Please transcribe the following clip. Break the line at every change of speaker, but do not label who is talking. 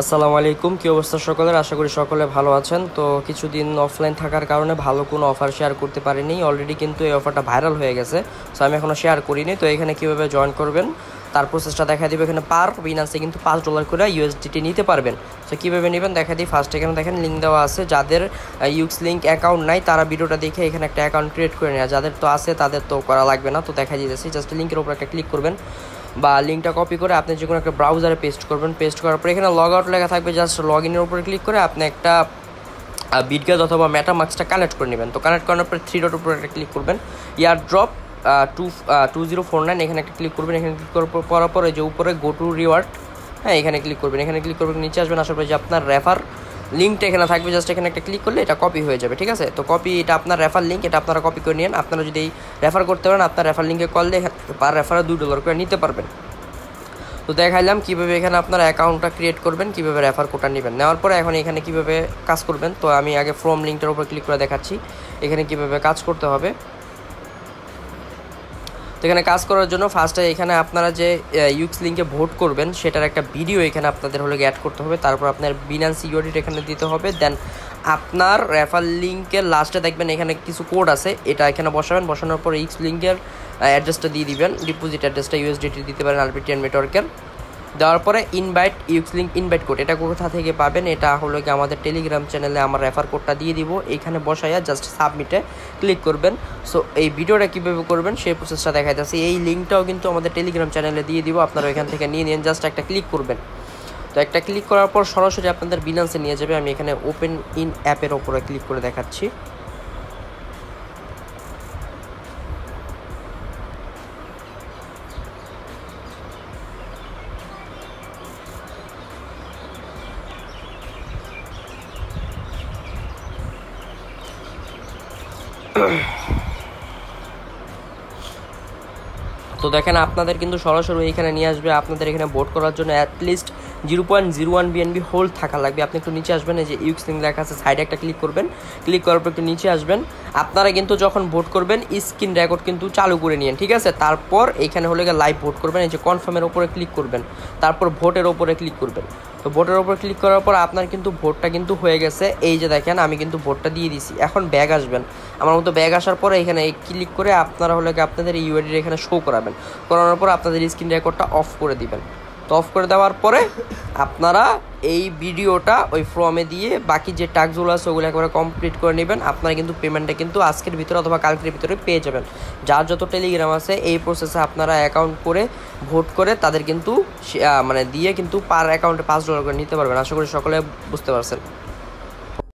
আসসালামু আলাইকুম, কি অবস্থা সকলের? আশা করি সকলে ভালো আছেন। তো কিছুদিন অফলাইন থাকার কারণে ভালো কোনো অফার শেয়ার করতে পারিনি। অলরেডি কিন্তু এই অফারটা ভাইরাল হয়ে গেছে, সো আমি এখনও শেয়ার করিনি। তো এখানে কীভাবে জয়েন করবেন তার প্রসেসটা দেখা দিবে। এখানে পার বিনান্সে কিন্তু $5 করে ইউএসডিটি নিতে পারবেন। সো কীভাবে নেবেন দেখা দিই। ফার্স্ট এখানে দেখেন লিঙ্ক দেওয়া আছে। যাদের ইউক্স লিঙ্ক অ্যাকাউন্ট নাই তারা ভিডিওটা দেখে এখানে একটা অ্যাকাউন্ট ক্রিয়েট করে নেওয়া, যাদের তো আছে তাদের তো করা লাগবে না। তো দেখা দিতেছি, জাস্ট লিঙ্কের উপর একটা ক্লিক করবেন বা লিঙ্কটা কপি করে আপনি যে কোনো একটা ব্রাউজারে পেস্ট করবেন। পেস্ট করার পর এখানে লগ আউট লেখা থাকবে, জাস্ট লগ ইনের উপরে ক্লিক করে আপনি একটা বিটগেজ অথবা মেটামাস্কটা কানেক্ট করে নেবেন। তো কানেক্ট করার পর 3 ডট উপরে একটা ক্লিক করবেন, ইয়ার ড্রপ 2049 এখানে একটা ক্লিক করবেন। এখানে ক্লিক করার পরে যে উপরে গো টু রিওয়ার্ড, হ্যাঁ এখানে ক্লিক করবেন। এখানে ক্লিক করবেন, নিচে আসবেন, আসার পরে যে আপনার রেফার লিঙ্কটা এখানে থাকবে, জাস্ট এখানে একটা ক্লিক করলে এটা কপি হয়ে যাবে। ঠিক আছে, তো কপি, এটা আপনার রেফার লিঙ্ক, এটা আপনারা কপি করে নিন। আপনারা যদি রেফার করতে পারেন আপনার রেফার লিঙ্কে কল দিয়ে পার রেফারে $2 করে নিতে পারবেন। তো দেখাইলাম কীভাবে এখানে আপনার অ্যাকাউন্টটা ক্রিয়েট করবেন, কীভাবে রেফার কোডটা নেবেন। নেওয়ার পরে এখন এখানে কীভাবে কাজ করবেন, তো আমি আগে ফ্রম লিঙ্কটার উপর ক্লিক করে দেখাচ্ছি এখানে কীভাবে কাজ করতে হবে। তো এখানে কাজ করার জন্য ফার্স্টে এখানে আপনারা যে ইউক্স লিঙ্কে ভোট করবেন সেটার একটা ভিডিও এখানে আপনাদের হলে অ্যাড করতে হবে। তারপর আপনার বিনান্স ইউআইডি এখানে দিতে হবে। দেন আপনার রেফার লিঙ্কের লাস্টে দেখবেন এখানে কিছু কোড আছে, এটা এখানে বসাবেন। বসানোর পর ইউক্স লিঙ্কের অ্যাড্রেসটা দিয়ে দিবেন, ডিপোজিট অ্যাড্রেসটা ইউএসডিটি দিতে পারেন আরবিটিএন নেটওয়ার্কের। দেওয়ার পরে ইনভাইট ইউক্স লিঙ্ক ইনভাইট কোড, এটা কোথা থেকে পাবেন, এটা হলো কি আমাদের টেলিগ্রাম চ্যানেলে আমার রেফার কোডটা দিয়ে দিব। এইখানে বসাইয়া জাস্ট সাবমিটে ক্লিক করবেন। সো এই ভিডিওটা কীভাবে করবেন সেই প্রসেসটা দেখাইতেছি। এই লিঙ্কটাও কিন্তু আমাদের টেলিগ্রাম চ্যানেলে দিয়ে দিব, আপনারা এখান থেকে নিয়ে নিন, জাস্ট একটা ক্লিক করবেন। তো একটা ক্লিক করার পর সরাসরি আপনাদের বিনান্সে নিয়ে যাবে। আমি এখানে ওপেন ইন অ্যাপের ওপরে ক্লিক করে দেখাচ্ছি। তো দেখেন আপনাদের কিন্তু সরাসরি এখানে নিয়ে আসবে। আপনাদের এখানে ভোট করার জন্য অ্যাটলিস্ট 0.01 বিএনবি হোল্ড থাকা লাগবে। আপনি একটু নিচে আসবেন, এই যে ইউক্স লিঙ্ক লেখা আছে সাইডে একটা ক্লিক করবেন। ক্লিক করার পর একটু নিচে আসবেন। আপনারা কিন্তু যখন ভোট করবেন স্ক্রিন রেকর্ড কিন্তু চালু করে নিন, ঠিক আছে। তারপর এখানে হলে লাইভ ভোট করবেন, এই যে কনফার্মের ওপরে ক্লিক করবেন, তারপর ভোটের ওপরে ক্লিক করবেন। তো ভোটের ওপর ক্লিক করার পর আপনার কিন্তু ভোটটা কিন্তু হয়ে গেছে। এই যে দেখেন আমি কিন্তু ভোটটা দিয়ে দিছি। এখন ব্যাগ আসবেন, আমার মতো ব্যাগ আসার পরে এখানে ক্লিক করে আপনারা হলে আপনাদের ইউআইডি এখানে শো করাবেন। করানোর পর আপনাদের স্ক্রিন রেকর্ডটা অফ করে দিবেন। তো অফ করে দেওয়ার পরে আপনারা এই ভিডিওটা ওই ফর্মে দিয়ে বাকি যে টাস্কগুলো আছে ওগুলো একেবারে কমপ্লিট করে নেবেন। আপনারা কিন্তু পেমেন্টটা কিন্তু আজকের ভিতরে অথবা কালকের ভিতরে পেয়ে যাবেন। যার যত টেলিগ্রাম আছে এই প্রসেসে আপনারা অ্যাকাউন্ট করে ভোট করে তাদের কিন্তু দিয়ে কিন্তু পার অ্যাকাউন্টে $5 করে নিতে পারবেন। আশা করি সকলে বুঝতে পারছেন।